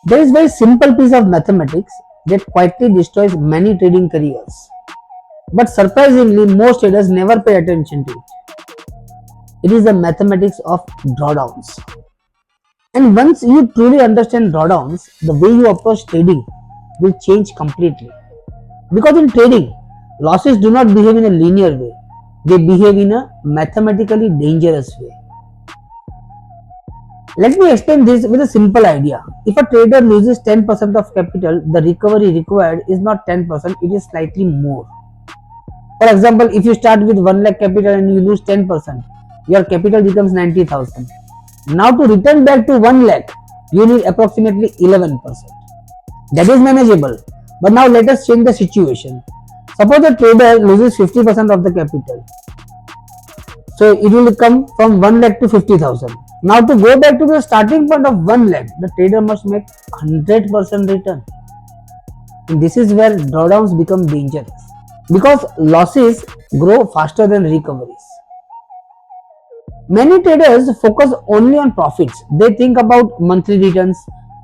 There is very simple piece of mathematics that quietly destroys many trading careers. But surprisingly, most traders never pay attention to it. It is the mathematics of drawdowns. And once you truly understand drawdowns, the way you approach trading will change completely. Because in trading, losses do not behave in a linear way, they behave in a mathematically dangerous way. Let me explain this with a simple idea. If a trader loses 10% of capital, the recovery required is not 10%, it is slightly more. For example, if you start with 1 lakh capital and you lose 10%, your capital becomes 90,000. Now to return back to 1 lakh, you need approximately 11%. That is manageable. But now let us change the situation. Suppose a trader loses 50% of the capital. So it will come from 1 lakh to 50,000. Now to go back to the starting point of 1 lakh, the trader must make 100% return. And this is where drawdowns become dangerous. Because losses grow faster than recoveries. Many traders focus only on profits. They think about monthly returns,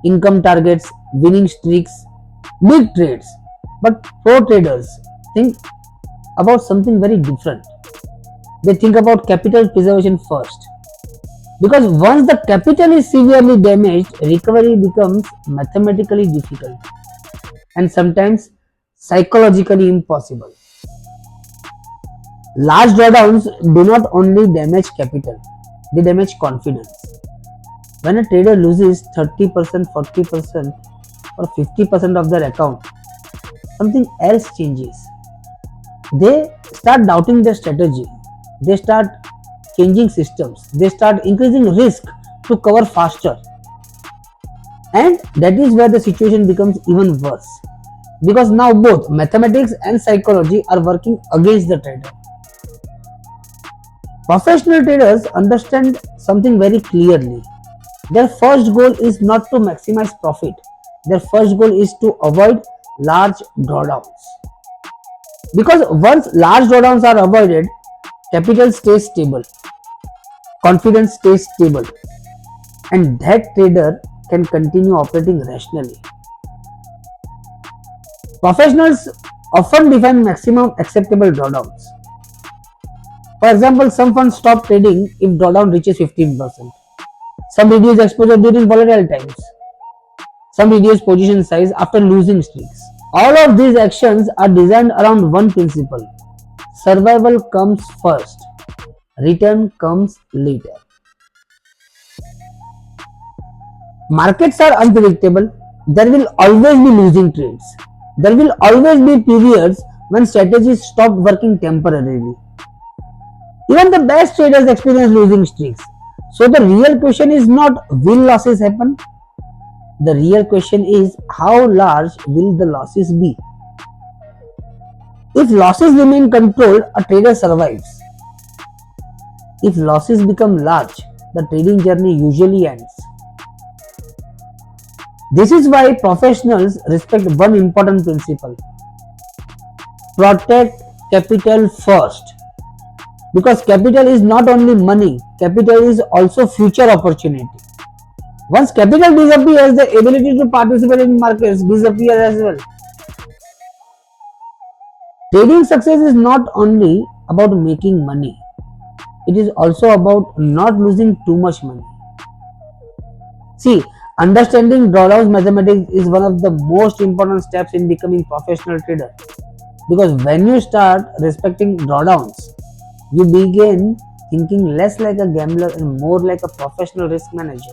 income targets, winning streaks, big trades. But pro traders think about something very different. They think about capital preservation first. Because once the capital is severely damaged, recovery becomes mathematically difficult and sometimes psychologically impossible. Large drawdowns do not only damage capital, they damage confidence. When a trader loses 30%, 40%, or 50% of their account, something else changes. They start doubting their strategy, they start changing systems, they start increasing risk to cover faster. And that is where the situation becomes even worse. Because now both mathematics and psychology are working against the trader. Professional traders understand something very clearly. Their first goal is not to maximize profit. Their first goal is to avoid large drawdowns. Because once large drawdowns are avoided, capital stays stable, confidence stays stable, and that trader can continue operating rationally. Professionals often define maximum acceptable drawdowns. For example, some funds stop trading if drawdown reaches 15%. Some reduce exposure during volatile times. Some reduce position size after losing streaks. All of these actions are designed around one principle. Survival comes first. Return comes later. Markets are unpredictable. There will always be losing trades. There will always be periods when strategies stop working temporarily. Even the best traders experience losing streaks. So the real question is not will losses happen? The real question is how large will the losses be? If losses remain controlled, a trader survives. If losses become large, the trading journey usually ends. This is why professionals respect one important principle. Protect capital first. Because capital is not only money, capital is also future opportunity. Once capital disappears, the ability to participate in markets disappears as well. Trading success is not only about making money, it is also about not losing too much money. See, understanding drawdowns mathematics is one of the most important steps in becoming professional trader. Because when you start respecting drawdowns, you begin thinking less like a gambler and more like a professional risk manager.